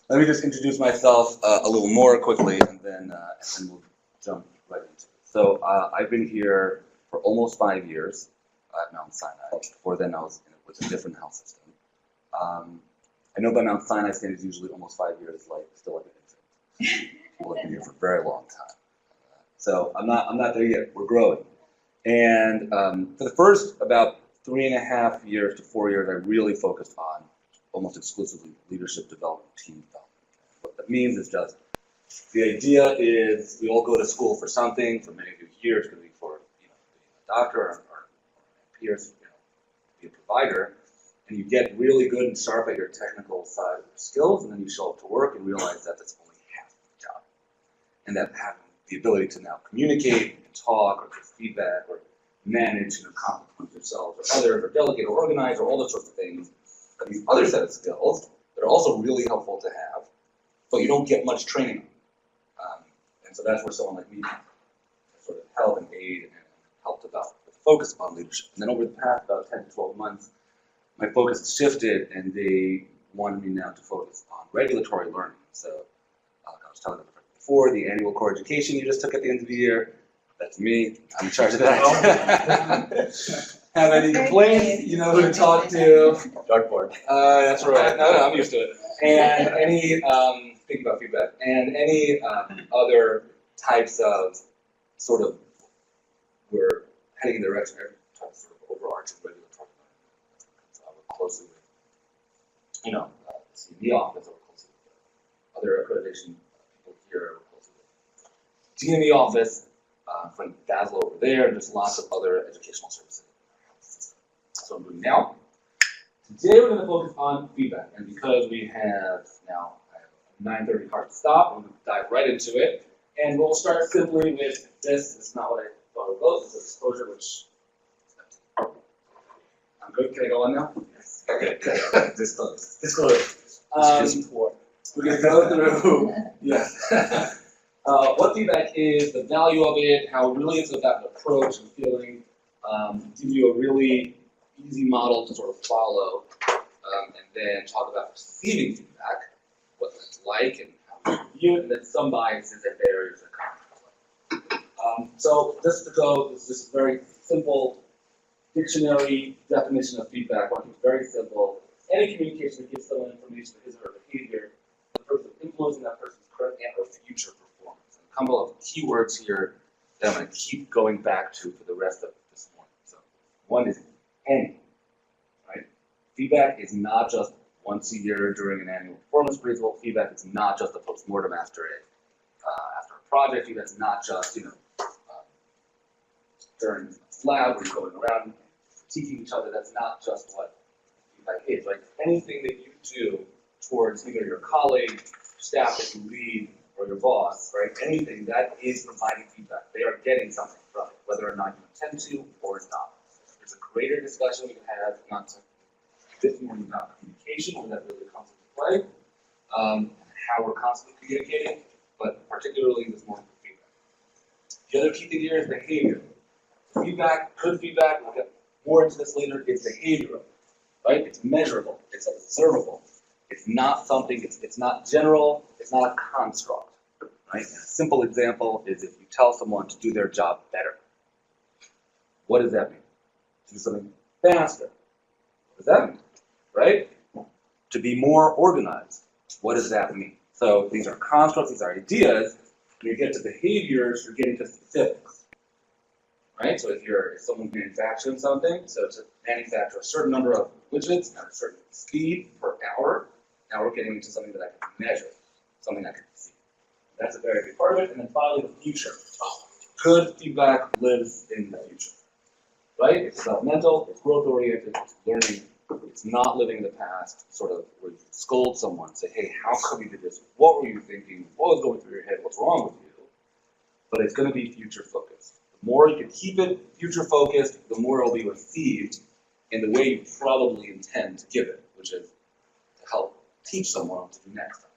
Let me just introduce myself a little more quickly, and then we'll jump right into it. So I've been here for almost 5 years at Mount Sinai. Before then, I was with a different health system. I know by Mount Sinai standards, usually almost 5 years, still like an infant. People have been here for a very long time. So I'm not there yet. We're growing. And for the first about 3.5 years to 4 years, I really focused on almost exclusively leadership development, team development. What that means is just the idea is we all go to school for something. For many of you here, it's going to be for being a doctor or peers, be a provider, and you get really good and sharp at your technical side of your skills, and then you show up to work and realize that that's only half the job, and that having the ability to now communicate, and talk, or give feedback, or manage, conflict with yourself or others, or delegate, or organize, or all those sorts of things, are these other set of skills that are also really helpful to have, but you don't get much training on. And so that's where someone like me can sort of help and aid and help develop with a focus on leadership. And then over the past about 10 to 12 months, my focus has shifted, and they wanted me now to focus on regulatory learning. So I was telling them before, the annual core education you just took at the end of the year, that's me. I'm in charge of that. Have any complaints? You know who to talk to. Dartboard. That's right. No, I'm used to it. And any, thinking about feedback, and any other types of sort of, we're heading in the direction of type of sort of overarching regulatory learning. So I work closely with, the CME office, I work closely with other accreditation people here, I work closely with GME office, friend Dazzle over there, and just lots of other educational services. That's what I'm doing now. Today we're going to focus on feedback, and because we have now a 9:30 hard stop, I'm going to dive right into it, and we'll start simply with this. It's not what I thought it was. It's a disclosure, which I'm good. Can I go on now? Yes. Okay. Disclosure. We're going to go through. Yes. What feedback is, the value of it, how it really is about an approach and feeling, give you a really easy model to sort of follow, and then talk about receiving feedback, what it's like and how you view it, and then some biases and barriers that come. So just to go, this is a very simple dictionary definition of feedback. One is very simple. Any communication that gives someone information of his or her behavior for the purpose of influencing that person's current and or future performance. And a couple of keywords here that I'm going to keep going back to for the rest of this morning. So one is any, right? Feedback is not just once a year during an annual performance appraisal. Feedback is not just a postmortem after a project. Feedback is not just during lab where you're going around critiquing each other. That's not just what feedback is. Like anything that you do towards either your colleague, staff that you lead, or your boss, right? Anything that is providing feedback, they are getting something from it, whether or not you intend to or not. There's a greater discussion we can have, not this morning about communication, when that really comes into play, how we're constantly communicating, but particularly this morning for feedback. The other key thing here is behavior. Feedback, good feedback, we'll get more into this later, is behavioral, right? It's measurable, it's observable. It's not something, it's not general, it's not a construct, right? And a simple example is if you tell someone to do their job better. What does that mean? To do something faster. What does that mean, right? To be more organized. What does that mean? So these are constructs, these are ideas. When you get to behaviors, you're getting to specifics, right? So if someone's manufacturing something, so to manufacture a certain number of widgets at a certain speed per hour, now we're getting into something that I can measure, something I can see. That's a very big part of it. And then finally, the future. Good feedback lives in the future, right? It's developmental, it's growth-oriented, it's learning. It's not living in the past, sort of where you scold someone, say, hey, how come you did this? What were you thinking? What was going through your head? What's wrong with you? But it's going to be future-focused. The more you can keep it future-focused, the more it will be received in the way you probably intend to give it, which is to help teach someone what to do next time.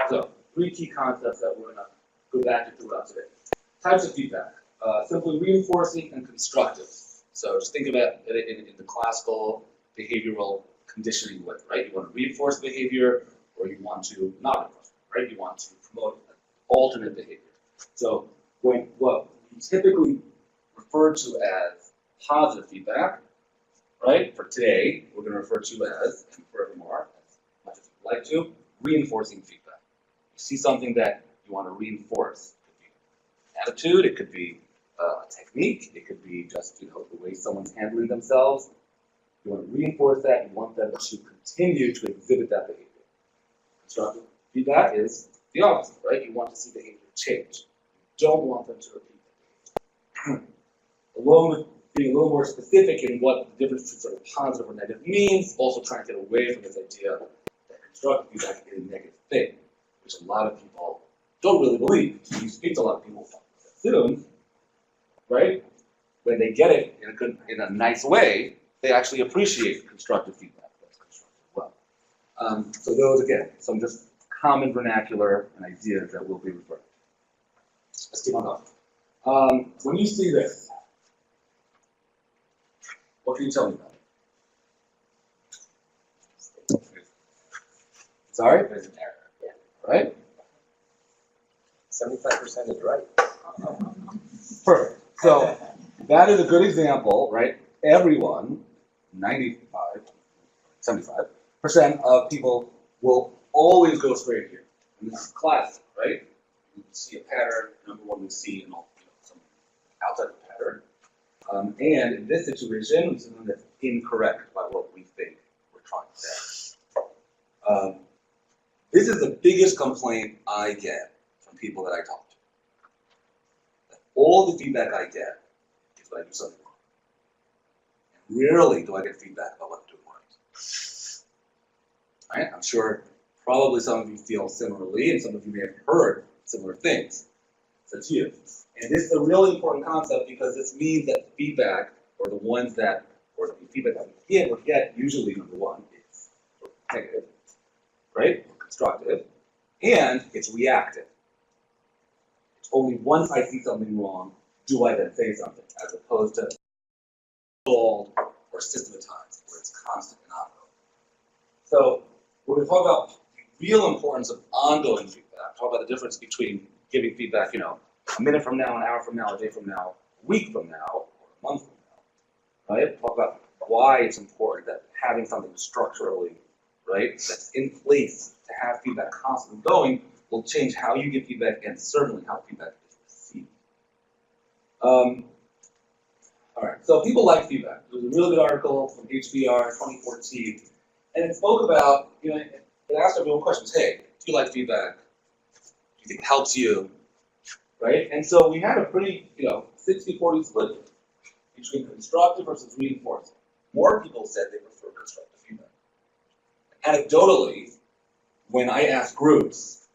So, 3 key concepts that we're going to go back to throughout today. Types of feedback. Simply reinforcing and constructive. So just think about it in the classical behavioral conditioning way, right? You want to reinforce behavior or you want to not reinforce it, right? You want to promote an alternate behavior. So what we typically refer to as positive feedback, right? For today, we're going to refer to as, and forevermore, as much as you'd like to, reinforcing feedback. You see something that you want to reinforce. It could be an attitude, it could be a technique, it could be just the way someone's handling themselves. You want to reinforce that, you want them to continue to exhibit that behavior. Constructive feedback is the opposite, right? You want to see behavior change. You don't want them to repeat that behavior. Along with being a little more specific in what the difference between sort of positive or negative means, also trying to get away from this idea that constructive feedback is a negative thing, which a lot of people don't really believe. So you speak to a lot of people, students, right? When they get it in a nice way, they actually appreciate constructive feedback. That's constructive well. So those, again, some just common vernacular and ideas that will be referred to. Let's keep on going. When you see this, what can you tell me about it? Sorry? There's an error. Yeah. Right? 75% is right. Perfect. So that is a good example, right? Everyone, 75% of people will always go straight here. And this is classic, right? You see a pattern, number one, we see some outside of the pattern. And in this situation, we see something that's incorrect by what we think we're trying to say. This is the biggest complaint I get from people that I talk to. That all the feedback I get is when I do something wrong. And rarely do I get feedback about what I'm doing right. Right? I'm sure probably some of you feel similarly, and some of you may have heard similar things. So to you. And this is a really important concept because this means that feedback, or the feedback that we give or get, usually number one, is negative, right? Or constructive, and it's reactive. It's only once I see something wrong do I then say something, as opposed to installed or systematized, where it's constant and ongoing. So we're going to talk about the real importance of ongoing feedback. Talk about the difference between giving feedback, a minute from now, an hour from now, a day from now, a week from now, or a month from now, right? Talk about why it's important that having something structurally, right, that's in place to have feedback constantly going will change how you give feedback and certainly how feedback is received. All right, so people like feedback. There was a really good article from HBR in 2014, and it spoke about, it asked everyone questions. Hey, do you like feedback? Do you think it helps you? Right? And so we had a pretty, 60-40 split between constructive versus reinforcing. More people said they prefer constructive feedback. Anecdotally, when I ask groups,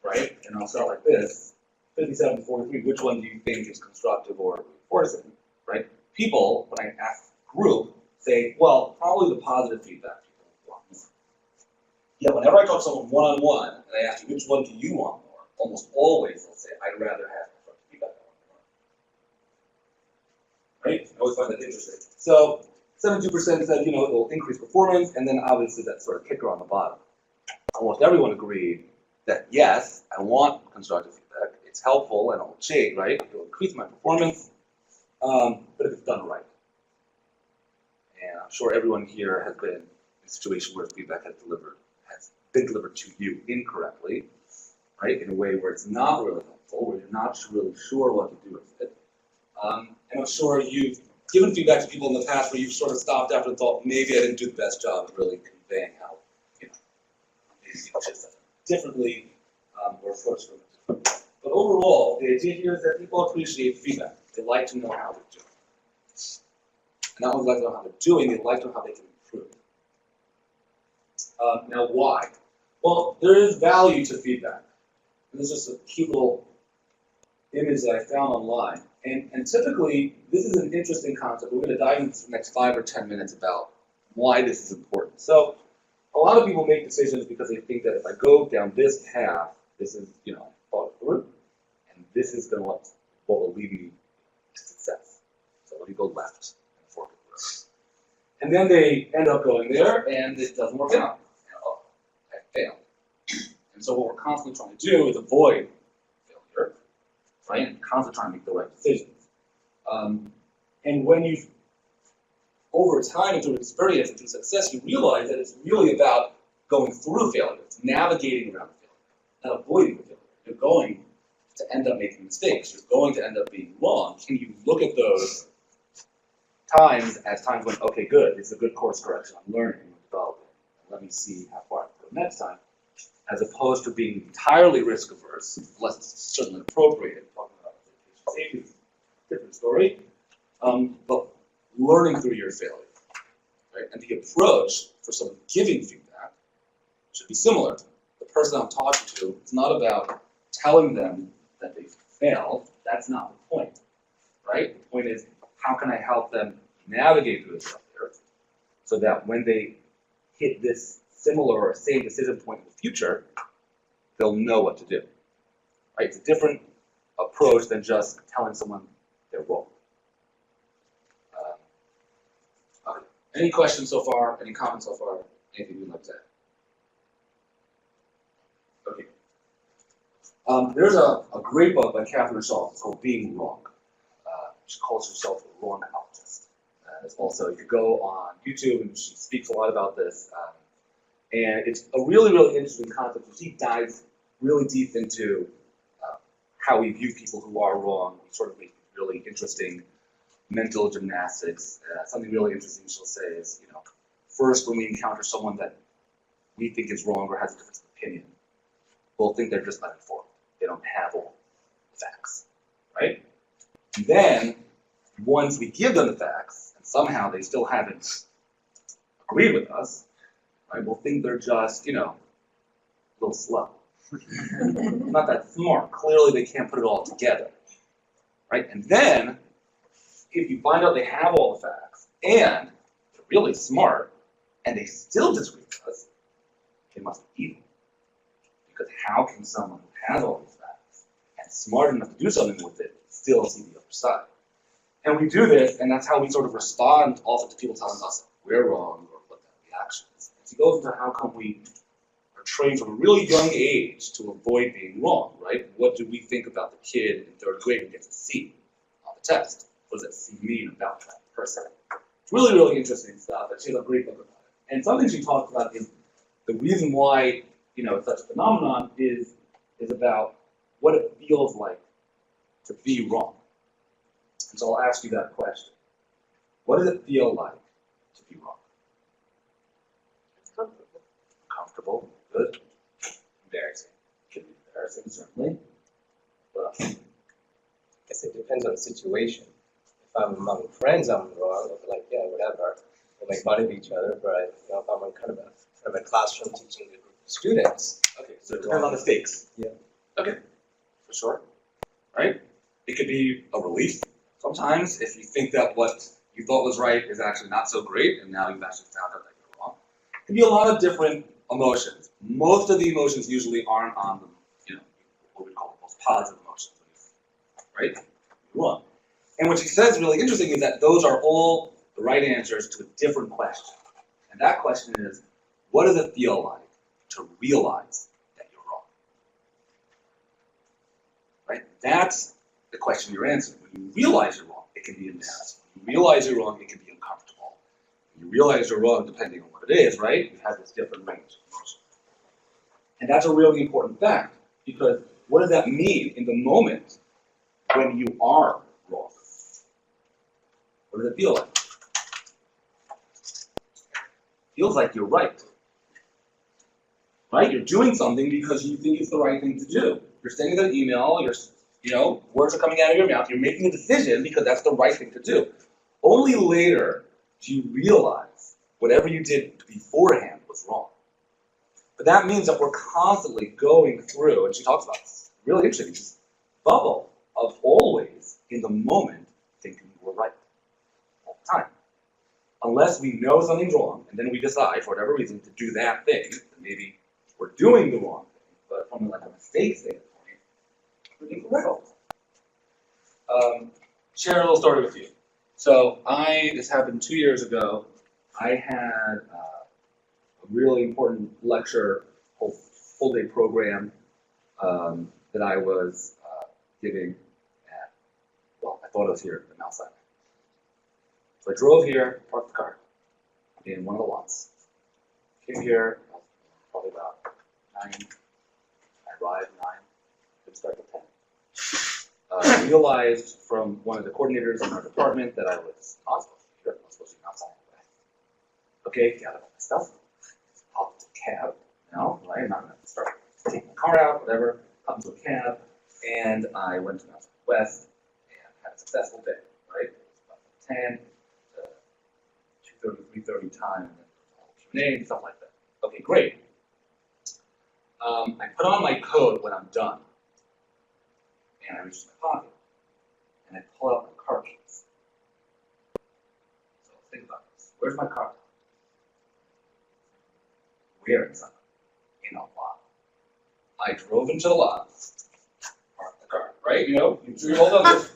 right, and I'll start like this, 57-43, which one do you think is constructive or reinforcing, right? People, when I ask group, say, well, probably the positive feedback people want more. Yet whenever I talk to someone one-on-one, and I ask you, which one do you want more? Almost always they'll say, I'd rather have constructive feedback. Right? I always find that interesting. So 72% said, it will increase performance, and then obviously that sort of kicker on the bottom. Almost everyone agreed that yes, I want constructive feedback. It's helpful and it'll change, right? It'll increase my performance, but if it's done right. And I'm sure everyone here has been in a situation where feedback has been delivered to you incorrectly, right? In a way where it's not really helpful, where you're not really sure what to do with it. And I'm sure you've given feedback to people in the past where you've sort of stopped after and thought, maybe I didn't do the best job of really conveying how, maybe you just differently or approached them differently. But overall, the idea here is that people appreciate feedback. They like to know how they're doing. And not only like to know how they're doing, they like to know how they can improve. Now, why? Well, there is value to feedback. And this is just a cute little image that I found online. And typically, this is an interesting concept. We're going to dive into the next 5 or 10 minutes about why this is important. So, a lot of people make decisions because they think that if I go down this path, this is, thought through, and this is going to what will lead me to success. So let me go left and fork it through. And then they end up going there, and it doesn't work out. And, oh, I failed. so what we're constantly trying to do is avoid failure, right? And constantly trying to make the right decisions. And when you, over time and through experience and through success, you realize that it's really about going through failure, it's navigating around failure, not avoiding the failure. You're going to end up making mistakes. You're going to end up being wrong. Can you look at those times as times when, okay, good, it's a good course correction, I'm learning, I'm developing, let me see how far I can go next time, as opposed to being entirely risk averse, unless it's certainly appropriate, talking about safety, different story, but learning through your failure, right? And the approach for someone giving feedback should be similar. The person I'm talking to, it's not about telling them that they failed, that's not the point, right? The point is, how can I help them navigate through this failure so that when they hit this similar or same decision point in the future, they'll know what to do, right? It's a different approach than just telling someone they're wrong. Okay. Any questions so far? Any comments so far? Anything you'd like to add? Okay. There's a great book by Catherine Shaw called Being Wrong. She calls herself a wrongologist. It's also, you could go on YouTube and she speaks a lot about this. And it's a really, really interesting concept. She dives really deep into how we view people who are wrong. We sort of make really interesting mental gymnastics. Something really interesting she'll say is, you know, first when we encounter someone that we think is wrong or has a difference of opinion, we'll think they're just uninformed. They don't have all the facts, right? And then, once we give them the facts, and somehow they still haven't agreed with us, right, we'll think they're just, you know, a little slow. Not that smart. Clearly they can't put it all together, right? And then, if you find out they have all the facts, and they're really smart, and they still disagree with us, they must be evil. Because how can someone who has all these facts, and smart enough to do something with it, still see the other side? And we do this, and that's how we sort of respond also to people telling us we're wrong or what that reaction is. And so it goes into how come we are trained from a really young age to avoid being wrong, right? What do we think about the kid in third grade who gets a C on the test? What does that C mean about that person? It's really, really interesting stuff, and she has a great book about it. And something she talks about is the reason why, you know, it's such a phenomenon is about what it feels like to be wrong. And so I'll ask you that question. What does it feel like to be wrong? It's comfortable. Comfortable, good. Embarrassing. Can be embarrassing, certainly. Well, I guess it depends on the situation. If I'm among friends, I'm wrong. I'll be like, yeah, whatever. We'll make fun of each other. But you know, if I'm in kind of a classroom teaching a group of students. okay, so it depends on the stakes. Yeah. Okay, for sure. Right? It could be a relief. Sometimes, if you think that what you thought was right is actually not so great, and now you've actually found out that you're wrong. It can be a lot of different emotions. Most of the emotions usually aren't on the, you know, what we call the most positive emotions, right? You're wrong. And what she says really interesting is that those are all the right answers to a different question. And that question is, what does it feel like to realize that you're wrong? Right? That's the question you're answering. When you realize you're wrong, it can be embarrassing. When you realize you're wrong, it can be uncomfortable. When you realize you're wrong, depending on what it is, right? You have this different range of emotions. And that's a really important fact, because what does that mean in the moment when you are wrong? What does it feel like? It feels like you're right. Right? You're doing something because you think it's the right thing to do. You're sending an email, words are coming out of your mouth, you're making a decision because that's the right thing to do. Only later do you realize whatever you did beforehand was wrong. But that means that we're constantly going through, and she talks about this, really interesting, this bubble of always, in the moment, thinking we're right. All the time. Unless we know something's wrong, and then we decide, for whatever reason, to do that thing, that maybe we're doing the wrong thing, but from like a mistake standpoint, we're incorrect. Share a little story with you. So this happened 2 years ago. I had a really important lecture, full day program that I was giving at, well, I thought it was here at Mount Sinai. So I drove here, parked the car in one of the lots. Came here, probably about 9. I arrived 9, didn't start till 10. Realized from one of the coordinators in our department that I was not supposed to be here. I was supposed to be outside. Okay, got all my stuff. Hopped into a cab. No, right? I'm not going to start taking my car out, whatever. Hopped into a cab, and I went to Mountain West and had a successful day, right? It was about 10 to 2:30, 3:30 time, and then Q&A and stuff like that. Okay, great. I put on my coat when I'm done, and I reach my pocket, and I pull out my car keys. So think about this. Where's my car? Where inside? In a lot. I drove into the lot, parked the car, right? You know, you sure you hold on this,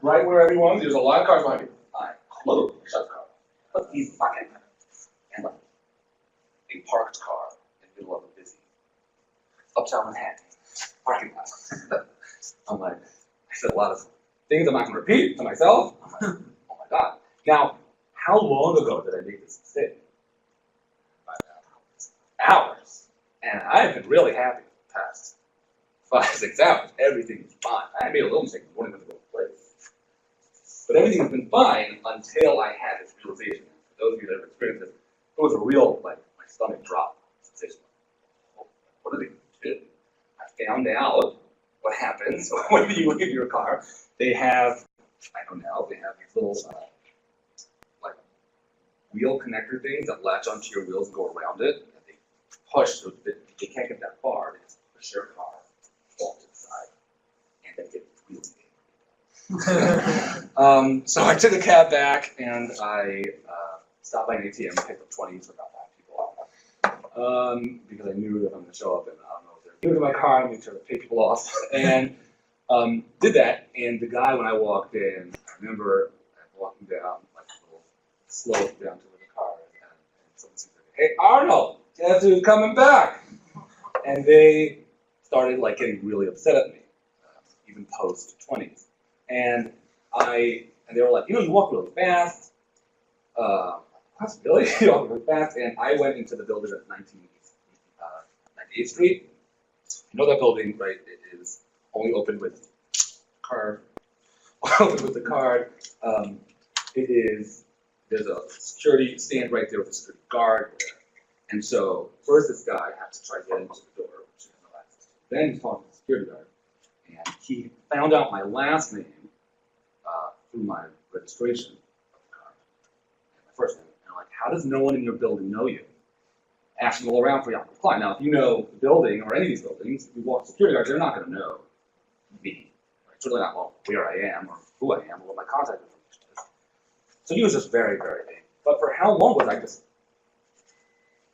right where everyone, there's a lot of cars behind you. I close, shut the car, put these fucking, and like, a parked car in the middle of a busy uptown Manhattan parking lot. I'm like, I said a lot of things I'm not going to repeat to myself. I'm like, oh my God. Now, how long ago did I make this mistake? 5 hours. And I've been really happy for the past 5, 6 hours. Everything is fine. I made a little mistake this morning when I go to place. But everything has been fine until I had this realization. For those of you that have experienced this, it was a real, like, my stomach drop sensation. Oh, what do they do? I found out what happens when you leave your car. They have, I don't know, they have these little, like, wheel connector things that latch onto your wheels and go around it. And they push, so that they can't get that far. They just push your car off to the side and then get wheels again. So I took the cab back and I stopped by an ATM, picked up 20s for about 5 people out. Because I knew that I'm going to show up and I don't know if they're new to my car, I made sure to pay people off. And did that, and the guy, when I walked in, I remember walking down, like a little slope down to the car, and someone said, "Hey, Arnold, guess who's coming back?" And they started like getting really upset at me, even post 20s. And they were like, you know, you walk really fast. Really? You walk really fast. And I went into the building at 98th Street. You know that building, right? It is only open with card. Open with the card. There's a security stand right there with a security guard. And so first this guy had to try to get into the door, which he had no access to. Then he's talking to the security guard, and he found out my last name through my registration of the car, and my first name. And I'm like, how does no one in your building know you? Asking all around for Yaakov Klein. Now, if you know the building or any of these buildings, you walk security guards, they're not going to know me. Right? Certainly not where I am or who I am or what my contact information is. So he was just very, very big. But for how long was I just,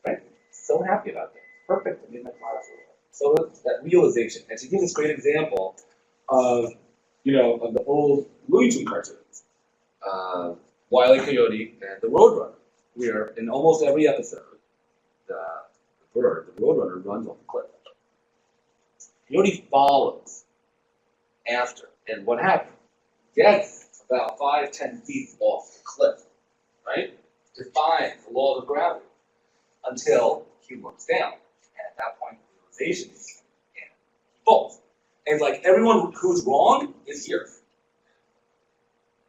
right? So happy about that. Perfect. I made my class. So that realization. And to give this great example of, of the old Looney Tunes cartoons, Wile E. Coyote and the Roadrunner, where in almost every episode, the Roadrunner, runs off the cliff. Coyote follows after, and what happens? Gets about 5-10 feet off the cliff, right? Defying the laws of gravity until he looks down, and at that point, realization is and he falls. And like everyone who's wrong is here,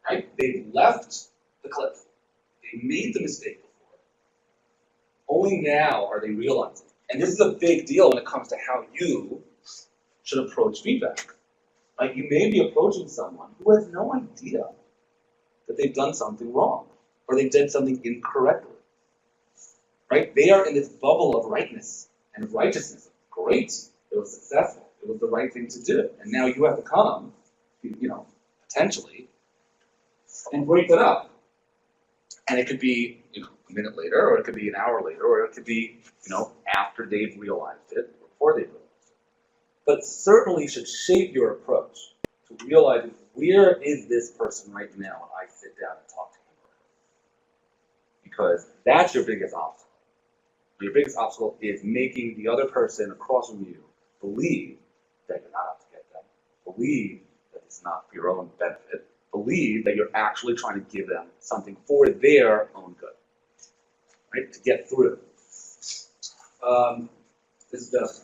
right? They left the cliff. They made the mistake before. Only now are they realizing. And this is a big deal when it comes to how you should approach feedback. Like you may be approaching someone who has no idea that they've done something wrong or they did something incorrectly. Right? They are in this bubble of rightness and righteousness. Great. It was successful. It was the right thing to do. And now you have to come, potentially, and break that up. And it could be, a minute later, or it could be an hour later, or it could be, after they've realized it, or before they've realized it. But certainly should shape your approach to realizing where is this person right now when I sit down and talk to him or her. Because that's your biggest obstacle. your biggest obstacle is making the other person across from you believe that you're not out to get them, believe that it's not for your own benefit, believe that you're actually trying to give them something for their own good, right? To get through. This is just,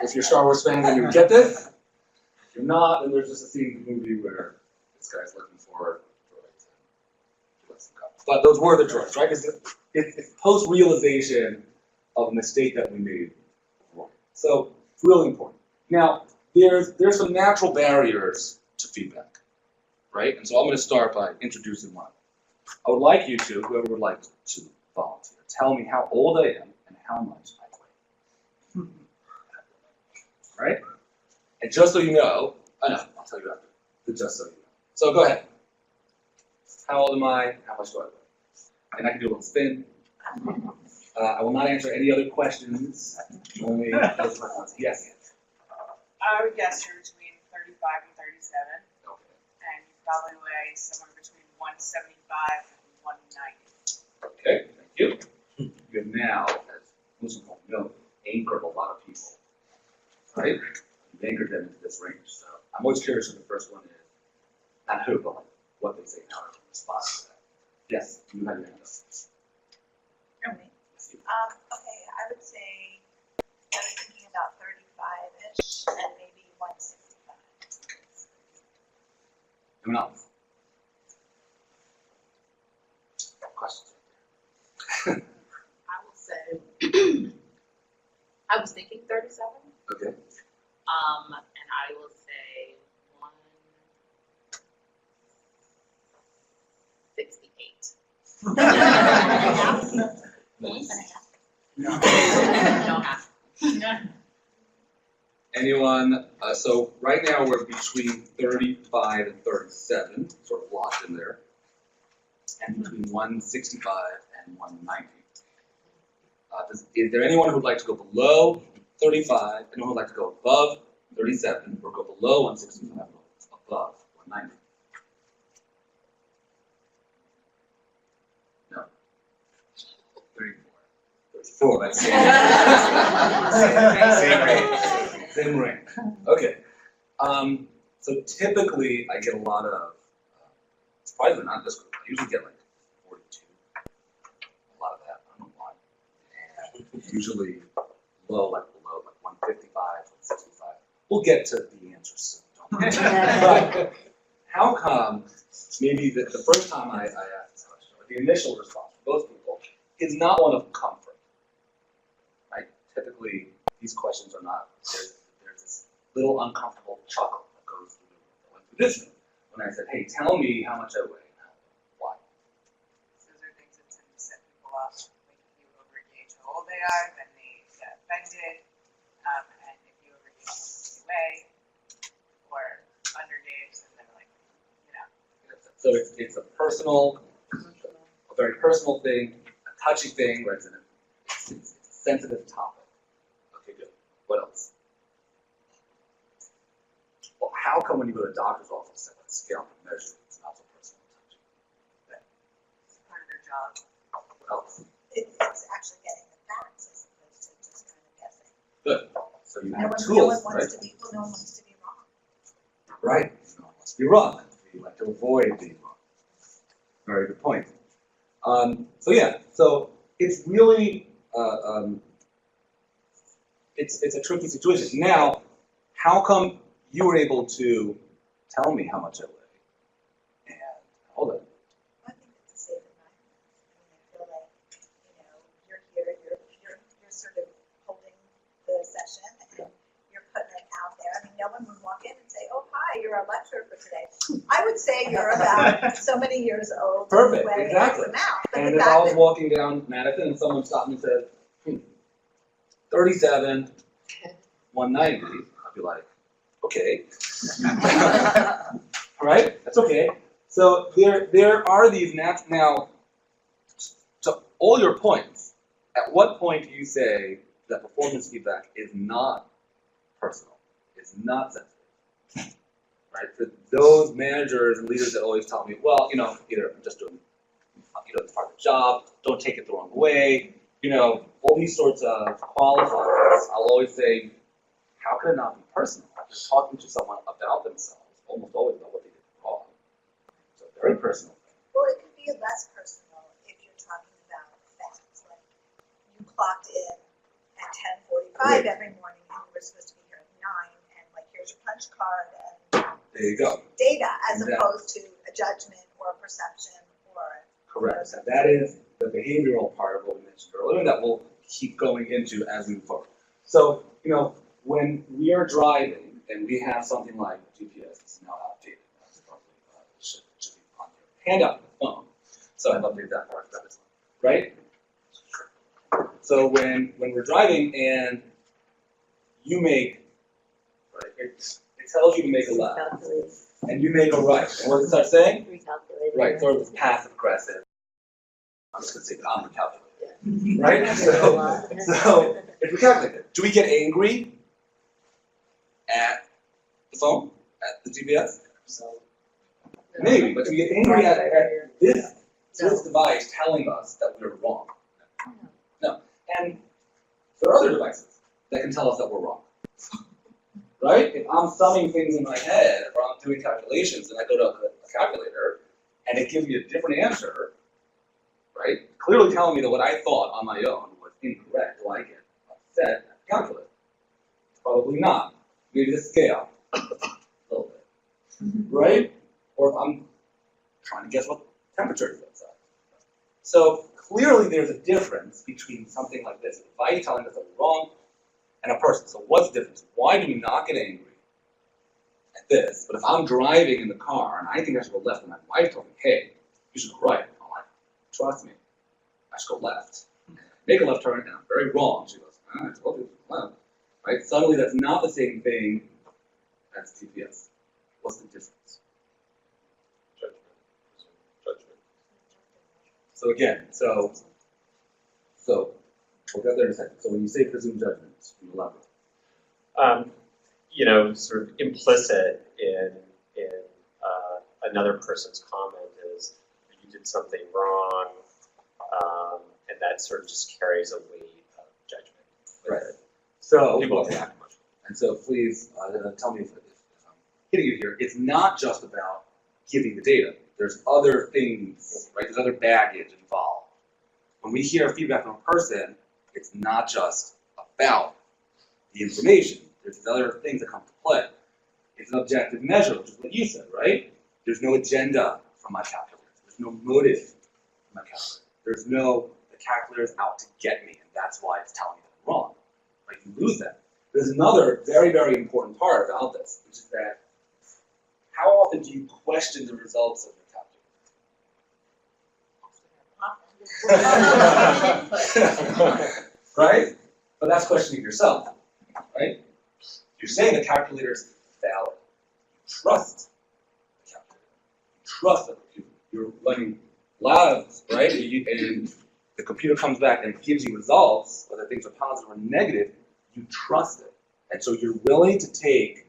if you're Star Wars fan, then you get this. If you're not, then there's just a scene in the movie where this guy's looking for droids and he lets them go. But those were the droids, right? It's post-realization of a mistake that we made before. So it's really important. Now, there's some natural barriers to feedback, right? And so I'm going to start by introducing one. I would like you to, whoever would like to volunteer, tell me how old I am and how much I weigh. Right? And just so you know, I know, I'll tell you after, but just so you know. So go ahead. How old am I? How much do I weigh? And I can do a little spin. I will not answer any other questions. Only those questions. Yes. I would guess you're between 35 and 37. Okay. And you probably weigh somewhere between 175 and 190. Okay, thank you. You have now, as most of you know, anchored a lot of people, right? You've anchored them into this range. So I'm always curious what the first one is. Not who, but like what they say, how they respond to that. Yes, you have your hand up. Okay, I would say I was thinking about 35-ish and maybe 165. Anyone else? Questions? I will say, I was thinking 37, Okay. and I will say 168. No half. Anyone? So right now we're between 35 and 37, sort of locked in there, and between 165 and 190. Is there anyone who would like to go below 35, anyone who would like to go above 37, or go below 165, above 190? No. 34. 34, that's same range. Okay. So typically I get a lot of, surprisingly not this group, I usually get like 42. A lot of that, I don't know why. And usually below like 155, 165. We'll get to the answer soon, don't worry. But how come maybe the first time I asked this question, or the initial response from most people, is not one of comfort, right? Typically, these questions are not, there's this little uncomfortable chuckle that goes through the room. I went through this room when I said, hey, tell me how much I weigh. Why? Those are things that tend to set people up. Like if you overgauge how old they are, then they get offended. And if you overgauge how much they weigh, or undergauge, then they're like, you know. So it's a personal, a very personal thing, a touchy thing, where it's a sensitive topic. Okay, good. What else? Well, how come when you go to a doctor's office and it's scale and measure, it's not so personal and touchy? It's part of their job. What else? It's actually getting the facts as opposed to just kind of guessing. Good. So you No have one tools, wants right? to be, well, no one wants to be wrong. Right. No one wants to be wrong. We like to avoid being wrong. Very good point. So yeah, so it's really it's a tricky situation. Now, how come you were able to tell me how much I weigh? And hold on. I think it's a safe environment. I mean, I feel like, you're here, you're sort of holding the session and you're putting it out there. I mean, no one would walk in and say, oh, hi, you're our lecturer for today. I would say you're about so many years old. Perfect, weigh exactly. X amount. But And the if I fact was that walking down Madison and someone stopped me and said, 37, 190, I'd be like, okay. Right? That's okay. So there are these now, to all your points, at what point do you say that performance feedback is not personal, is not sensitive? Right? For those managers and leaders that always tell me, well, either I'm just doing, it's part of the job, don't take it the wrong way, all these sorts of qualifiers, I'll always say, how can it not be personal? You're talking to someone about themselves, almost always about what they did wrong. So very personal thing. Well, it could be less personal if you're talking about facts, like you clocked in at 10:45 every morning and you were supposed to be here at 9, and like here's your punch card and There you go. data, as Exactly. opposed to a judgment or a perception or. Correct. And that is the behavioral part of what we mentioned earlier, and that we'll keep going into as we move forward. So, when we are driving and we have something like GPS, it's now outdated. That's probably, should be on your handout on the phone. So I've updated that part. That is right. So when we're driving and you make, right, it tells you to make a left, and you make a right. And what does it start saying? Right, sort of passive aggressive. I'm just gonna say that I'm recalculating. Right? So if we calculate it, do we get angry at the phone? At the GPS? Maybe, but do we get angry at this device telling us that we're wrong? No. And there are other devices that can tell us that we're wrong. Right? If I'm summing things in my head or I'm doing calculations and I go to a calculator and it gives me a different answer, right? Clearly telling me that what I thought on my own was incorrect, do I get upset at the calculator? Probably not. Maybe the scale, a little bit, right? Or if I'm trying to guess what temperature it is outside. So clearly there's a difference between something like this, a device telling us that we're wrong, and a person. So what's the difference? Why do we not get angry at this? But if I'm driving in the car and I think I should go left, and my wife told me, hey, you should go right. I'm like, trust me, I should go left. Make a left turn, and I'm very wrong. She goes, I told you to go left. Right? Suddenly that's not the same thing as GPS. What's the difference? Judgment. So again, so we'll get there in a second. So when you say presumed judgment, can you elaborate? Sort of implicit in another person's comment is you did something wrong, and that sort of just carries a weight of judgment. Right. So People react much. And so please tell me if I'm hitting you here. It's not just about giving the data. There's other things, right? There's other baggage involved. When we hear feedback from a person, it's not just about the information. There's other things that come to play. It's an objective measure, which is what you said, right? There's no agenda from my calculator. There's no motive from my calculator. There's no, the calculator's out to get me, and that's why it's telling me that I'm wrong. Right? You lose that. There's another very, very important part about this, which is that how often do you question the results of your calculator? Right? But that's questioning yourself, right? You're saying the calculator is valid. You trust the calculator. You trust the computer. You're running labs, right? And the computer comes back and gives you results, whether things are positive or negative, you trust it. And so you're willing to take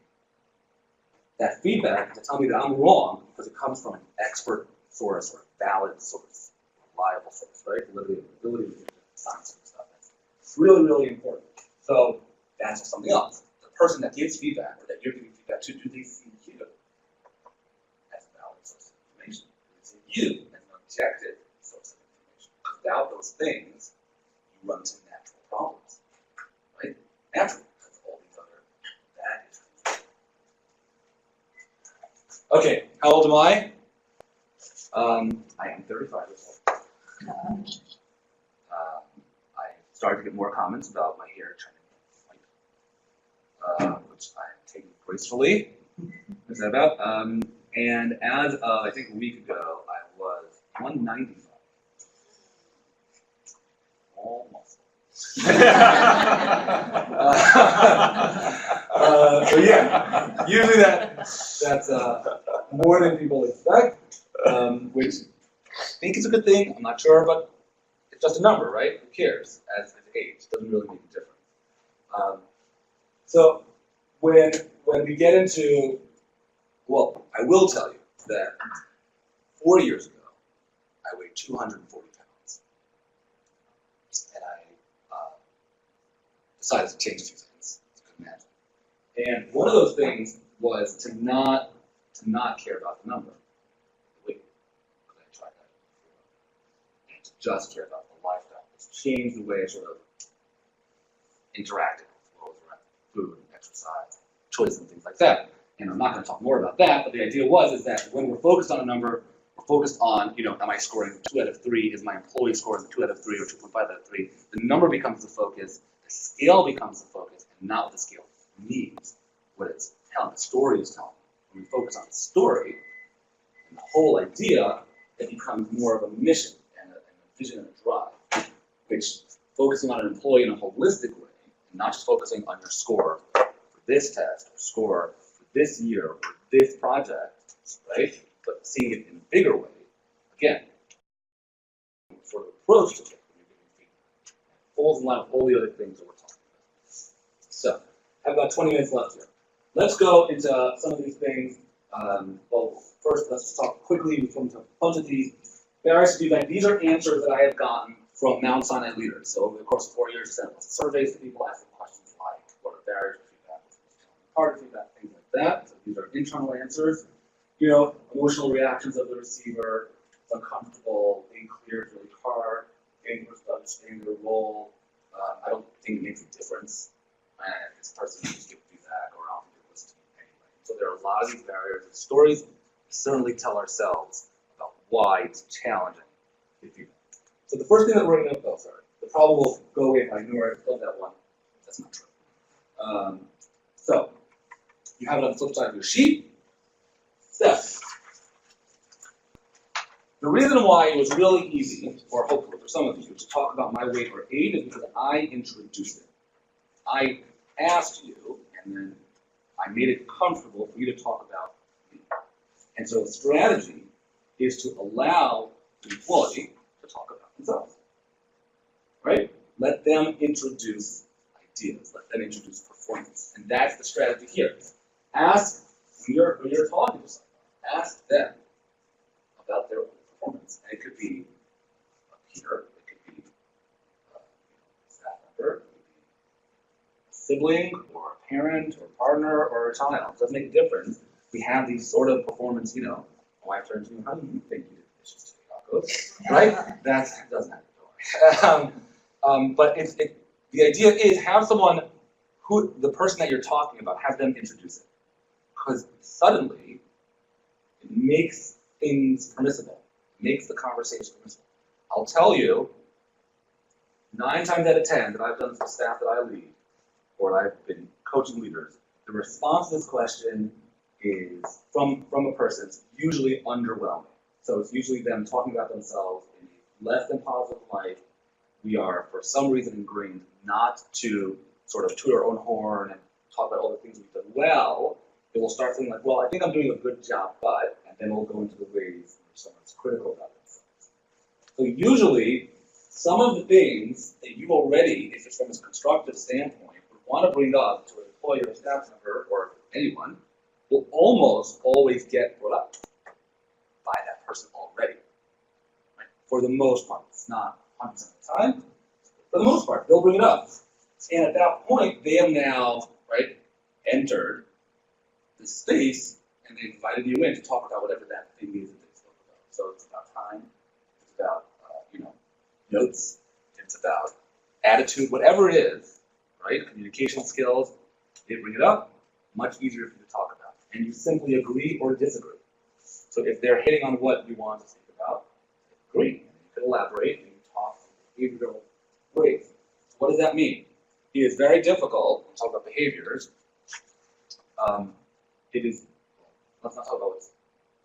that feedback to tell me that I'm wrong because it comes from an expert source or a valid source, a reliable source, right? Validity of science and stuff. It's really, really important. So that's just something else. The person that gives feedback or that you're giving feedback to, do they see you as a valid source of information? Do they see you as an objective source of information? Without those things, you run into natural problems, right? Natural, because of all these other baggage. Okay, how old am I? I am 35 years old. I started to get more comments about my hair turning white, which I am taking gracefully. What's that about? And as of, I think a week ago, I was 195. All muscle. So yeah, usually that's more than people expect, which I think is a good thing. I'm not sure, but it's just a number, right? Who cares? As age, it doesn't really make a difference. So when we get into, well, I will tell you that 4 years ago, I weighed 240 pounds, and I decided to change a few things, as you can imagine. And one of those things was to not care about the number. Wait, because I tried that before. And to just care about the lifestyle. It's changed the way I sort of interacted with the world around food, exercise, choice, and things like that. And I'm not going to talk more about that, but the idea is that when we're focused on a number, we're focused on, am I scoring 2 out of 3? Is my employee scoring 2 out of 3 or 2.5 out of 3? The number becomes the focus, the scale becomes the focus, and not what the scale needs, what it's telling, the story is telling. When we focus on the story and the whole idea, it becomes more of a mission and a vision and a drive, which focusing on an employee in a holistic way, and not just focusing on your score for this test or score for this year or this project, right? But seeing it in a bigger way, again, sort of approach to it when you're giving feedback. It falls in line with all the other things that we're talking about. So, I have about 20 minutes left here. Let's go into some of these things. Well, first, let's just talk quickly. We've come to a bunch of these barriers to feedback. These are answers that I have gotten from Mount Sinai leaders. So, over the course of 4 years, I sent lots of surveys to people asking questions like, what are barriers to feedback, what's hard feedback, things like that. So, these are internal answers. Emotional reactions of the receiver, it's uncomfortable, being clear is really hard, getting person to understand their role. I don't think it makes a difference. If this person needs to give feedback or I don't think they're listening anyway. So there are a lot of these barriers and stories we certainly tell ourselves about why it's challenging to give feedback. So the first thing that we're going to, the problem will go away if I ignore it. Love that one. That's not true. So you have it on the flip side of your sheet. Steps. The reason why it was really easy, or hopefully for some of you, to talk about my weight or aid is because I introduced it. I asked you, and then I made it comfortable for you to talk about me. And so the strategy is to allow the employee to talk about themselves. Right? Let them introduce ideas. Let them introduce performance. And that's the strategy here. Ask, when you're talking to someone, ask them about their own performance. And it could be a peer, it could be a staff member, it could be a sibling, or a parent, or a partner, or a child. It doesn't make a difference. We have these sort of performance, my wife turns to me, how do you think you did the dishes today, Yaakov? Right? That doesn't happen. But the idea is have someone the person that you're talking about, have them introduce it. Because suddenly, it makes things permissible. It makes the conversation permissible. I'll tell you, 9 times out of 10 that I've done for staff that I lead, or I've been coaching leaders, the response to this question is, from a person, it's usually underwhelming. So it's usually them talking about themselves in a less than positive light. We are, for some reason, ingrained not to sort of toot our own horn and talk about all the things we've done well. It will start saying like, well, I think I'm doing a good job, but, and then we'll go into the ways where someone's critical about themselves. So usually, some of the things that you already, if it's from a constructive standpoint, would want to bring up to an employee or a staff member or anyone, will almost always get brought up by that person already. Right? For the most part, it's not 100% of the time. For the most part, they'll bring it up. And at that point, they have now, right, entered the space, and they invited you in to talk about whatever that thing is that they spoke about. So it's about time, it's about, notes, it's about attitude, whatever it is, right, communication skills, they bring it up, much easier for you to talk about. And you simply agree or disagree. So if they're hitting on what you want to speak about, agree. And you can elaborate and you talk in behavioral ways. So what does that mean? It is very difficult to talk about behaviors. Let's not talk about what's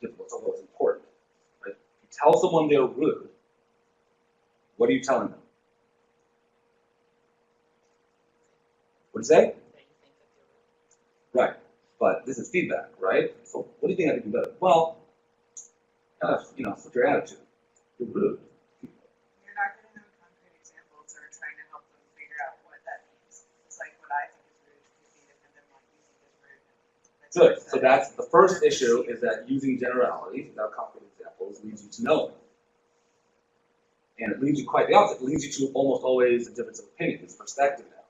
difficult, let's talk about what's important. Right? If you tell someone they're rude, what are you telling them? What do you say? Right, but this is feedback, right? So what do you think I can do better? Well, what's your attitude? You're rude. You're not giving them concrete examples or trying to help them figure out what that means. It's like what I think is rude could be different than what you think is rude. Good. So that's the first issue, is that using generalities without concrete examples leads you to nowhere. And it leads you quite the opposite. It leads you to almost always a difference of opinion. It's perspective now.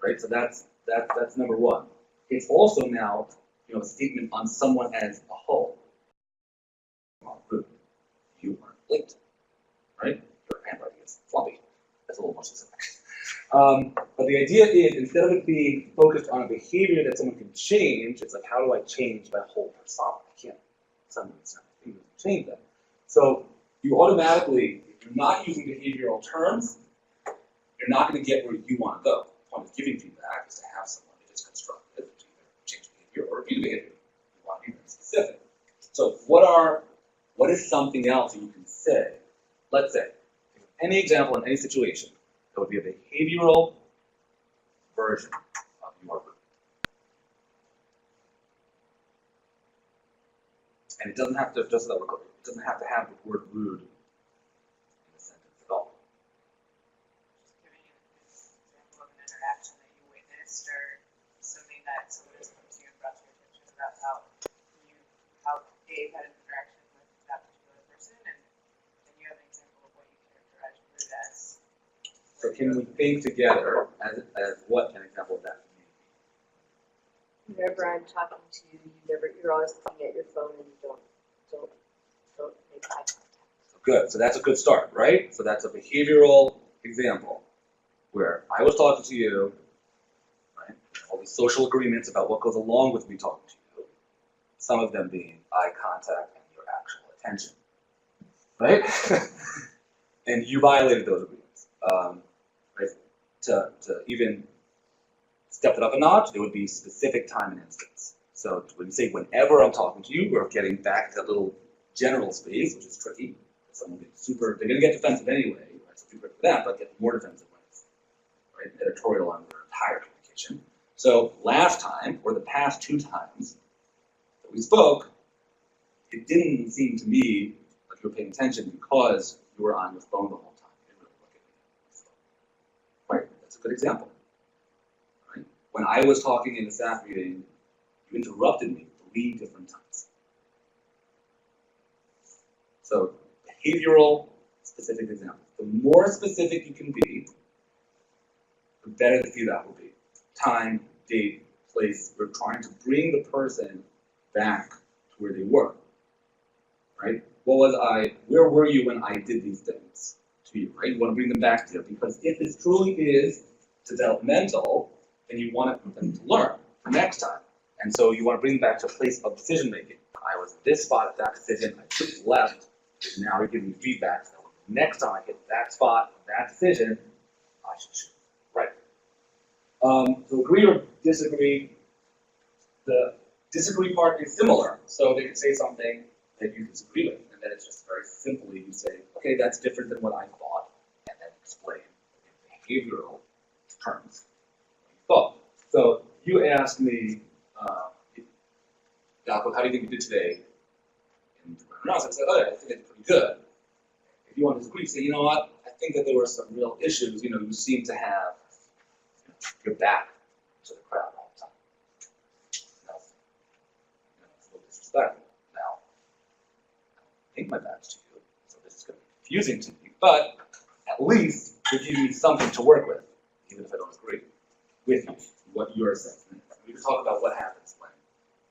right? So that's number one. It's also now, a statement on someone as a whole. You are late, right? Your handwriting is floppy. That's a little more specific. But the idea is, instead of it being focused on a behavior that someone can change, it's like, how do I change my whole persona? I can't suddenly change that. So you automatically, if you're not using behavioral terms, you're not going to get where you want to go. The point of giving feedback is to have someone that is constructive, to either change behavior or review behavior. You want to be very specific. So what is something else that you can say? Let's say, any example in any situation, that would be a behavioral version of your root. And it doesn't have to, just so that we're clear, it doesn't have to have the word rude in the sentence at all. Just giving you an example of an interaction that you witnessed, or something that someone has come to you and brought to your attention about how Dave had an interaction with that particular person, and you have an example of what you characterize rude as. So can we think together as what an example of that can be? Whenever I'm talking to you, you're always looking at your phone and you don't make eye contact. Good, so that's a good start, right? So that's a behavioral example where I was talking to you, right? All these social agreements about what goes along with me talking to you. Some of them being eye contact and your actual attention, right? And you violated those agreements. Right? To even step it up a notch, it would be specific time and instance. So when you say whenever I'm talking to you, we're getting back to that little general space, which is tricky. Someone gets they're going to get defensive anyway, right? So people for that, but get more defensive when it's right, editorial on their entire communication. So last time, or the past 2 times that we spoke, it didn't seem to me like you were paying attention because you were on your phone the whole time. You didn't really look at me. Right? That's a good example. Right? When I was talking in the staff meeting, you interrupted me 3 different times. So behavioral specific example. The more specific you can be, the better the feedback will be. Time, date, place. We're trying to bring the person back to where they were. Right? Where were you when I did these things to you, right? You want to bring them back to you, because if this truly is developmental, then you want them to learn for next time. And so you want to bring them back to a place of decision making. I was at this spot at that decision, I took left, and now you're giving me feedback. So next time I hit that spot, that decision, I should choose. Right. So agree or disagree. The disagree part is similar. So they could say something that you disagree with, and then it's just very simply you say, okay, that's different than what I thought, and then explain in behavioral terms what you thought. So you asked me, Yaakov, how do you think you did today? And I said, oh yeah, I think I did pretty good. If you want to disagree, say, you know what, I think that there were some real issues. You seem to have your back to the crowd all the time. It's a little disrespectful. Now, I think my back's to you, so this is going to be confusing to me, but at least you're giving me something to work with, even if I don't agree with you, what you're saying. We can talk about what happens when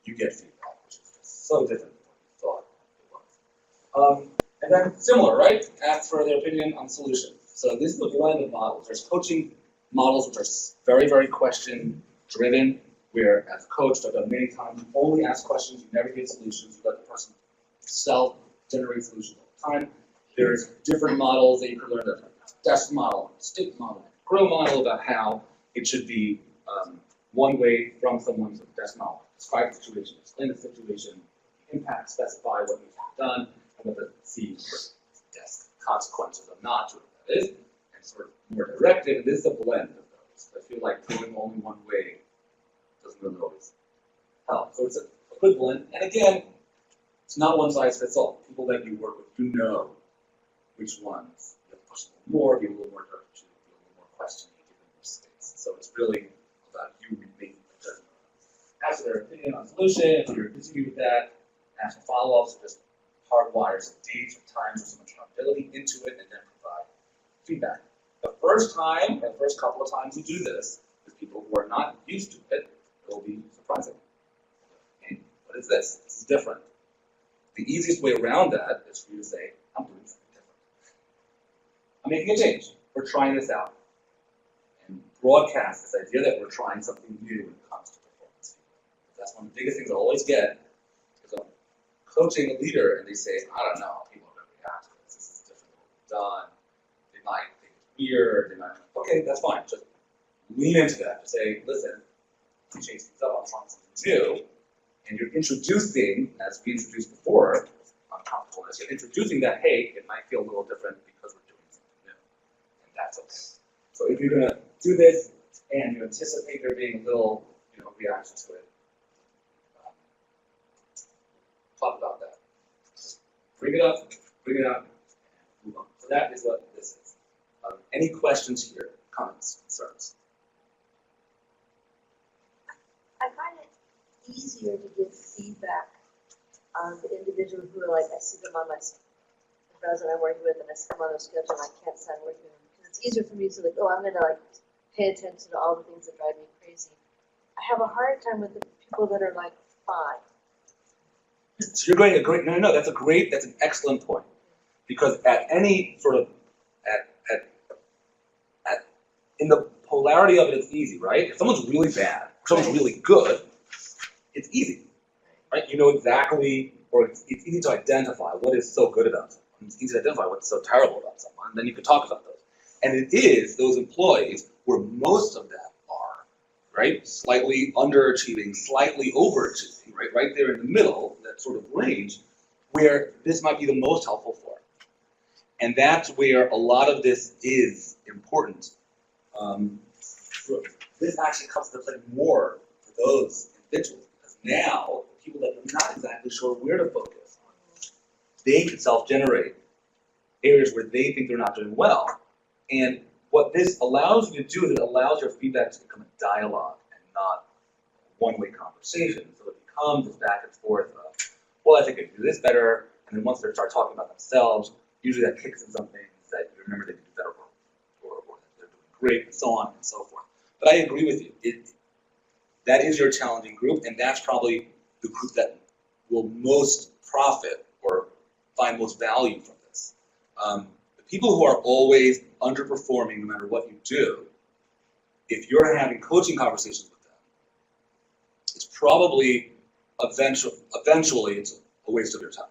you get feedback, which is just so different than what you thought it was. And then similar, right? Ask for their opinion on solutions. So this is a blend of models. There's coaching models which are very, very question-driven, where as a coach, I've done many times, you only ask questions, you never give solutions, you let the person self-generate solutions all the time. There's different models that you can learn. There's a desk model, a stick model, a grow model about how it should be one way from someone's desk model. Describe the situation, explain the situation, impact, specify what needs to be done, and what the desk consequences of not doing that is, and sort of more directed. And this is a blend of those. I feel like going only one way doesn't really always help. So it's a good blend. And again, it's not one size fits all. People that you work with, you know which ones you have to push a little more, be a little more direct, be a little more questioning, give them more space. So it's really about you making a judgment. Ask their opinion on solution. If you're disagree with that, ask for follow-ups, or just hardwire some dates or times or some accountability into it, and then provide feedback. The first time, or the first couple of times you do this, with people who are not used to it, it will be surprising. Okay, what is this? This is different. The easiest way around that is for you to say, I'm doing something different. I'm making a change. We're trying this out. And broadcast this idea that we're trying something new when it comes to performance. That's one of the biggest things I always get is I'm coaching a leader and they say, I don't know, people are going to react to this. This is different than what we've done. They might think it's weird. They might, okay, that's fine. Just lean into that. Just say, listen, I'm changing things up. I'm trying something new. And you're introducing, as we introduced before, uncomfortableness. You're introducing that, hey, it might feel a little different because we're doing something new. And that's okay. So if you're going to do this and you anticipate there being a little, reaction to it, talk about that. Just bring it up, and move on. So that is what this is. Any questions here? Comments, concerns? I find it easier to give feedback on the individual who are like, I see them on my browser I'm working with and I see them on their schedule and I can't stand working with them. Because it's easier for me to like, I'm gonna like pay attention to all the things that drive me crazy. I have a hard time with the people that are like 5. So you're going no, that's an excellent point. Because at any sort of, in the polarity of it, it's easy, right? If someone's really bad, or someone's really good, it's easy, right? You know exactly, or it's easy to identify what is so good about someone. It's easy to identify what's so terrible about someone, and then you can talk about those. And it is those employees where most of them are, right? Slightly underachieving, slightly overachieving, right? Right there in the middle, that sort of range, where this might be the most helpful for. And that's where a lot of this is important. This actually comes to play more for those individuals, because now people that are not exactly sure where to focus on, they can self-generate areas where they think they're not doing well. And what this allows you to do is it allows your feedback to become a dialogue and not a one-way conversation. So it becomes this back and forth of, well, I think I can do this better, and then once they start talking about themselves, usually that kicks in some things that you remember they can do better or that they're doing great, and so on and so forth. But I agree with you. That is your challenging group, and that's probably the group that will most profit or find most value from this. The people who are always underperforming no matter what you do, if you're having coaching conversations with them, it's probably eventually it's a waste of your time.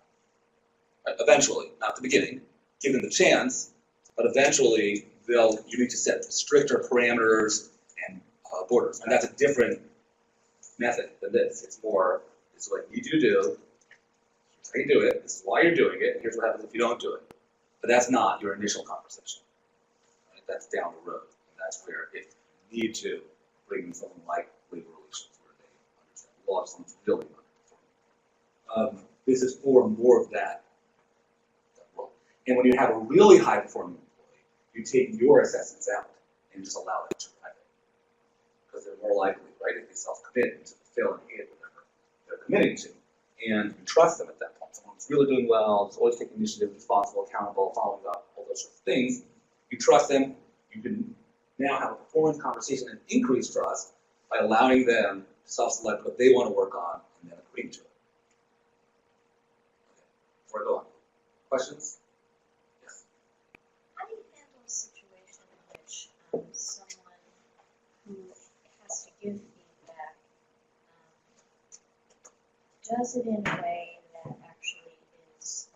Right? Eventually, not the beginning, give them the chance, but eventually you need to set stricter parameters and borders. And that's a different method than this. It's more, this is what you need you to do, here's how you do it, this is why you're doing it, and here's what happens if you don't do it. But that's not your initial conversation. Right? That's down the road. And that's where if you need to bring in someone like labor relations where they understand the law, someone's really underperforming. This is for more of that role. And when you have a really high performing employee, you take your assessments out and just allow them to drive it. Because they're more likely, right, if they self-commit to fulfill and hit whatever they're committing to. And you trust them at that point. Someone's really doing well, is always taking initiative, responsible, accountable, following up, all those sorts of things. You trust them. You can now have a performance conversation and increase trust by allowing them to self-select what they want to work on and then agreeing to it. Okay. Before I go on. Questions? Yes. How do you handle a situation in which someone who has to give feedback does it in a way that actually is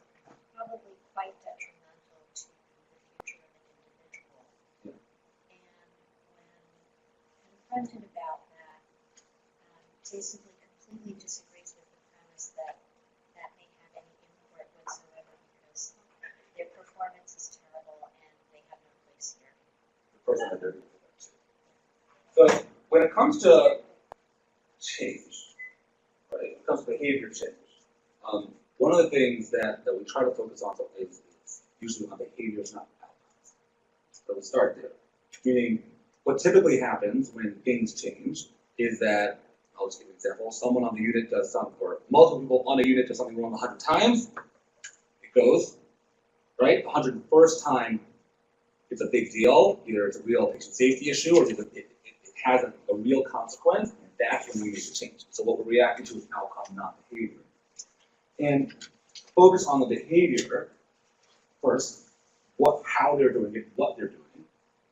probably quite detrimental to the future of an individual? Yeah. And when confronted about that, basically completely disagrees with the premise that that may have any import whatsoever because their performance is terrible and they have no place here. The person that they're doing it to. So when it comes to change, right, when it comes to behavior change, one of the things that we try to focus on is usually on behaviors, not outcomes. So we start there. Meaning, what typically happens when things change is that, I'll just give you an example, someone on the unit does something, or multiple people on a unit do something wrong 100 times, it goes, right? The 101st time, it's a big deal. Either it's a real patient safety issue, or it has a real consequence, and that's when we make a change. So what we're reacting to is outcome, not behavior. And focus on the behavior first, how they're doing it, what they're doing,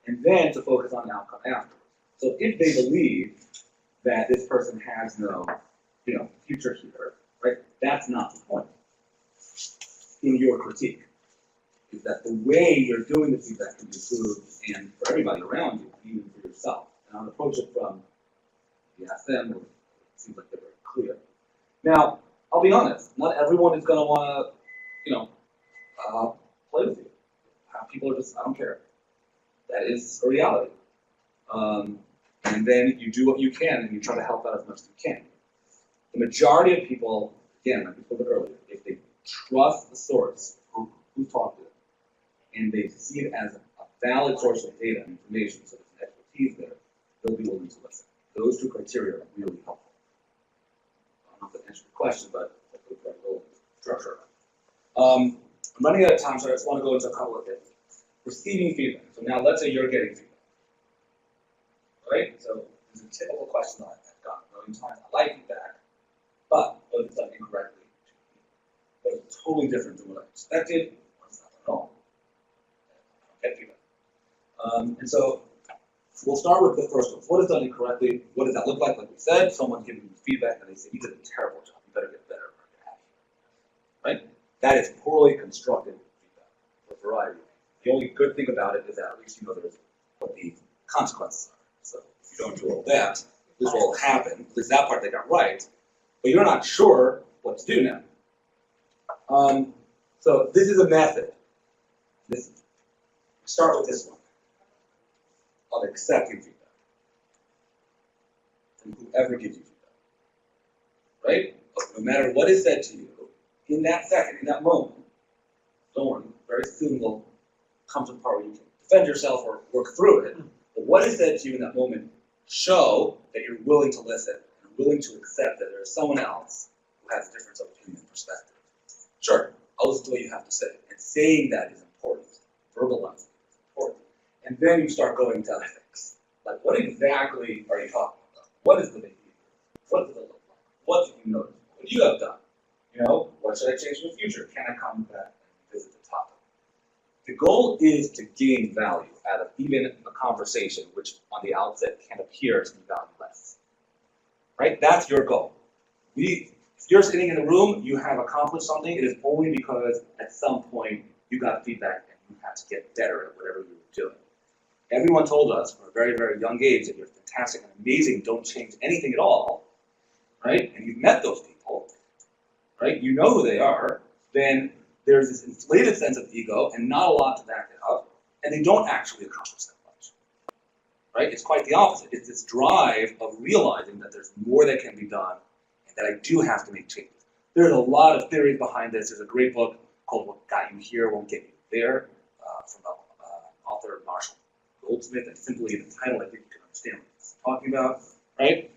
and then to focus on the outcome afterwards. So if they believe that this person has no, future here, right? That's not the point in your critique. Is that the way you're doing the feedback can be improved, and for everybody around you, and even for yourself. And I'll approach it from, you ask them, or it seems like they're very clear. Now, I'll be honest, not everyone is going to want to, play with you. People are just, I don't care. That is a reality. And then you do what you can, and you try to help out as much as you can. The majority of people, again, like we spoke about earlier, if they trust the source who talked to them, and they see it as a valid source of data and information, so there's an expertise there, they'll be willing to listen. Those two criteria are really helpful. I don't know if that answers your question, but hopefully it's a little structure. I'm running out of time, so I just want to go into a couple of things. Receiving feedback. So now let's say you're getting feedback. Right? So there's a typical question that I've gotten a million times. I like feedback, but what if it's done incorrectly? But it's totally different than what I expected, or it's not at all. I don't get feedback. And so we'll start with the first one. What is done incorrectly? What does that look like? Like we said, someone giving you feedback and they say, you did a terrible job. You better get better or get out of here. Right? That is poorly constructed feedback for a variety of reasons. The only good thing about it is that at least you know there's what the consequences are. So if you don't do all that, this will happen. At least that part they got right. But you're not sure what to do now. So this is a method. Start with this one of accepting feedback from whoever gives you feedback. Right? No matter what is said to you, in that second, in that moment, don't worry, very soon will come to the part where you can defend yourself or work through it. But what is said to you in that moment, show that you're willing to listen and willing to accept that there is someone else who has a difference of opinion and perspective. Sure, I'll listen to what you have to say. And saying that is important. Verbalizing is important. And then you start going to other things. Like, what exactly are you talking about? What is the behavior? What does it look like? What did you notice? What you have done? What should I change in the future? Can I come back and visit the topic? The goal is to gain value out of even a conversation which on the outset can appear to be valueless. Right? That's your goal. If you're sitting in a room, you have accomplished something, it is only because at some point you got feedback and you had to get better at whatever you were doing. Everyone told us from a very, very young age that you're fantastic and amazing, don't change anything at all, right? And you've met those people, right? You know who they are, then there's this inflated sense of ego and not a lot to back it up, and they don't actually accomplish that much, right? It's quite the opposite. It's this drive of realizing that there's more that can be done and that I do have to make changes. There's a lot of theories behind this. There's a great book called What Got You Here Won't Get You There from author Marshall Goldsmith, and simply the title, I think you can understand what he's talking about, right?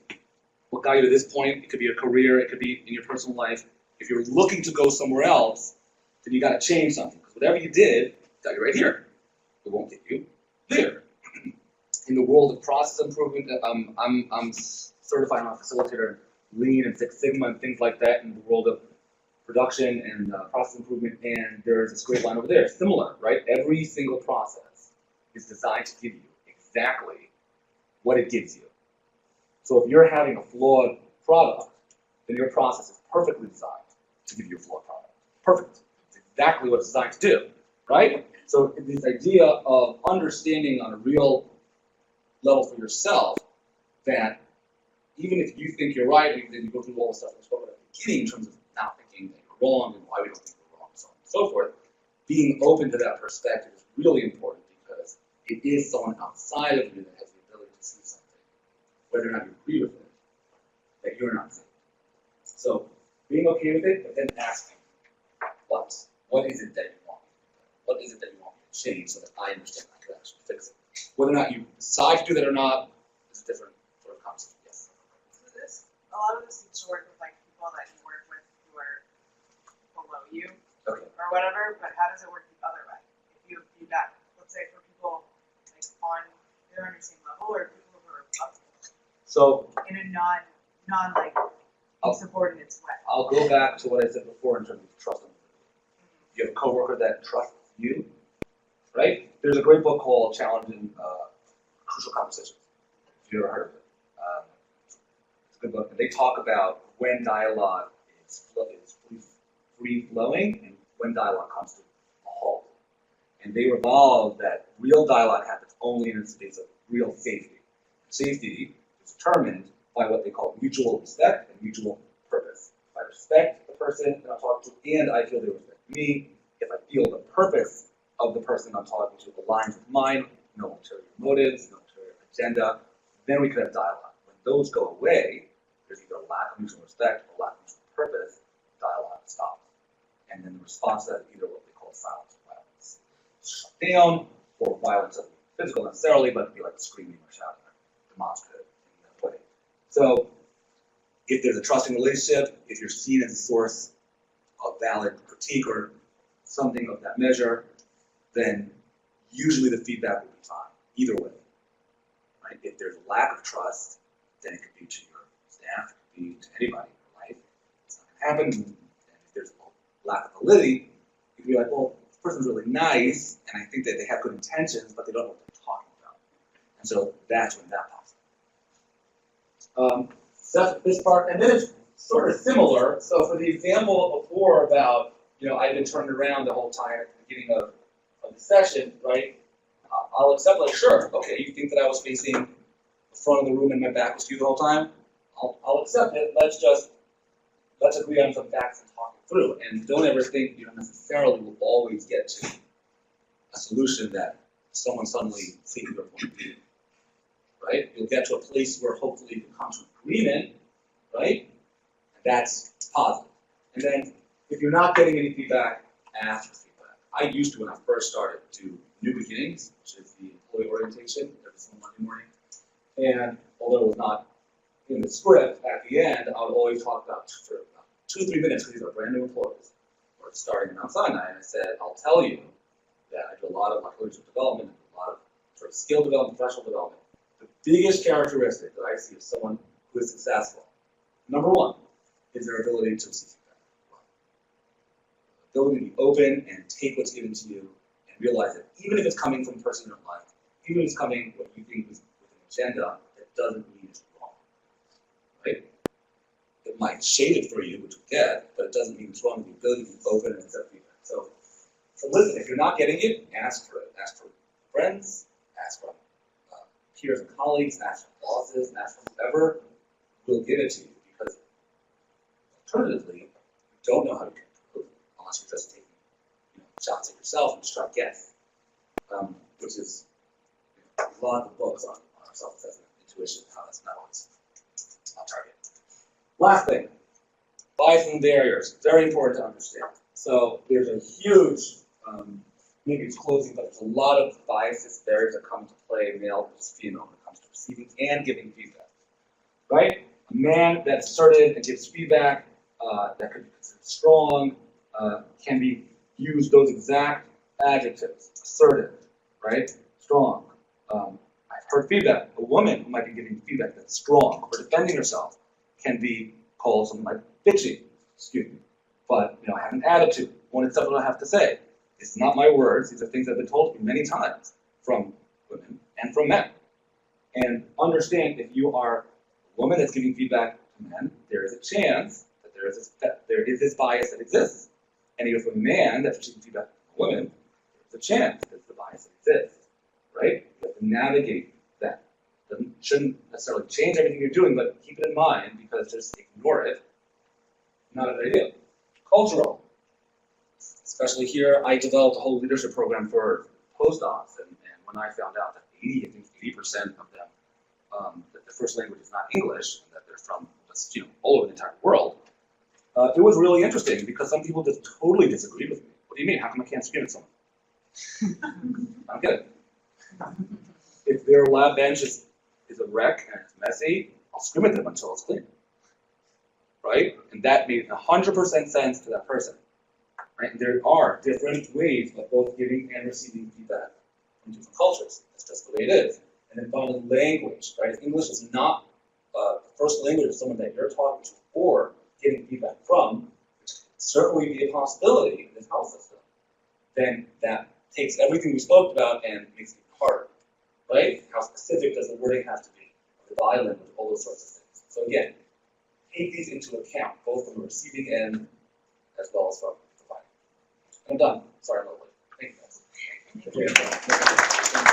What got you to this point? It could be a career, it could be in your personal life. If you're looking to go somewhere else, then you got to change something, because whatever you did got you right here. It won't get you there. In the world of process improvement, I'm certified on a facilitator, Lean and Six Sigma and things like that. In the world of production and process improvement, and there's this great line over there. Similar, right? Every single process is designed to give you exactly what it gives you. So if you're having a flawed product, then your process is perfectly designed to give you a flawed product. Perfect. It's exactly what it's designed to do, right? So this idea of understanding on a real level for yourself that even if you think you're right, and then you go through all the stuff we spoke about at the beginning in terms of not thinking that you're wrong and why we don't think we're wrong, and so on and so forth, being open to that perspective is really important because it is someone outside of you that has the ability to see something, whether or not you agree with it, that you're not seeing. So being okay with it, but then asking, what is it that you want? What is it that you want me to change so that I understand I can actually fix it? Whether or not you decide to do that or not is a different sort of concept. Yes. So a lot of this seems to work with like people that you work with who are below you, Okay. or whatever. But how does it work the other way? If you have feedback, let's say for people like they're on your same level, or people who are above you, So in a non like insubordinate way. I'll go back to what I said before in terms of trust. You have a coworker that trusts you, right? There's a great book called Challenging Crucial Conversations. If you've ever heard of it. It's a good book. And they talk about when dialogue is free-flowing and when dialogue comes to a halt. And they revolve that real dialogue happens only in states of real safety. Safety is determined by what they call mutual respect and mutual purpose. If I respect the person that I'm talking to and I feel they respect me, if I feel the purpose of the person I'm talking to aligns with mine, no ulterior motives, no ulterior agenda, then we can have dialogue. When those go away, there's either a lack of mutual respect or lack of mutual purpose, dialogue stops. And then the response to that is either what they call silence or violence. Shut down, or violence doesn't be physical necessarily, but it'd be like screaming or shouting or demonstrative in that way. So if there's a trusting relationship, if you're seen as a source of valid critique or something of that measure, then usually the feedback will be fine, either way. Right? If there's a lack of trust, then it could be to your staff, it could be to anybody in your life. It's not going to happen. And if there's a lack of validity, you could be like, well, this person's really nice, and I think that they have good intentions, but they don't know what they're talking about. And so that's when that pops up. So this part, and then it's sort of similar. So for the example before about, I've been turned around the whole time at the beginning of the session, right? I'll accept, like, sure, okay, you think that I was facing the front of the room and my back was to you the whole time? I'll accept it. Let's agree on some facts and talk it through. And don't ever think you necessarily will always get to a solution that someone suddenly sees your point of view, right? You'll get to a place where hopefully you can come to agreement, right? And that's positive. And then if you're not getting any feedback, ask for feedback. I used to, when I first started, do New Beginnings, which is the employee orientation every single Monday morning. And although it was not in the script, at the end, I would always talk about for about 2 or 3 minutes, because these are brand new employees, or starting in Mount Sinai, and I said, I'll tell you that I do a lot of like leadership development, a lot of sort of skill development, professional development. The biggest characteristic that I see of someone who is successful, number one, is their ability to receive feedback. Ability to be open and take what's given to you and realize that even if it's coming from a person you don't like, even if it's coming what you think is with an agenda, that doesn't mean it's wrong. Right? It might shade it for you, which we get, but it doesn't mean it's wrong. The ability to be open and accept feedback. So listen, if you're not getting it, ask for it. Ask for friends, ask for peers and colleagues, ask for bosses, ask for whoever will give it to you, because alternatively, you don't know how to improve unless you're just taking shots at yourself and just try to guess, which is a lot of books on self-assessment, intuition, how that's not always on target. Last thing, bias and barriers, very important to understand. So there's a huge, maybe it's closing, but there's a lot of biases, barriers that come into play, male versus female, when it comes to receiving and giving feedback, right? A man that's assertive and gives feedback that could be considered strong can be used those exact adjectives, assertive, right? Strong. I've heard feedback. A woman who might be giving feedback that's strong or defending herself can be called something like bitchy, excuse me. But I have an attitude, wanted something I have to say. It's not my words, these are things that have been told to me many times from women and from men. And understand, if you are a woman that's giving feedback to men, there is a chance that there is this bias that exists. And if a man that's receiving feedback from a woman, there's a chance that the bias that exists, right? You have to navigate that. Shouldn't necessarily change everything you're doing, but keep it in mind, because just ignore it, not an idea. Cultural. Especially here, I developed a whole leadership program for postdocs, and when I found out that 80% of them, that their first language is not English, and that they're from all over the entire world, it was really interesting, because some people just totally disagreed with me. What do you mean? How come I can't scream at someone? I'm kidding. If their lab bench is a wreck and it's messy, I'll scream at them until it's clean. Right? And that made 100% sense to that person. Right? And there are different ways of both giving and receiving feedback from different cultures. That's just the way it is. And then finally, language. Right? If English is not first language of someone that you're talking to or getting feedback from, which could certainly be a possibility in this health system, then that takes everything we spoke about and makes it harder, right? How specific does the wording have to be? The body language, all those sorts of things. So again, take these into account, both from the receiving end as well as from the providing. I'm done. Sorry, I'm a little late. Thank you guys.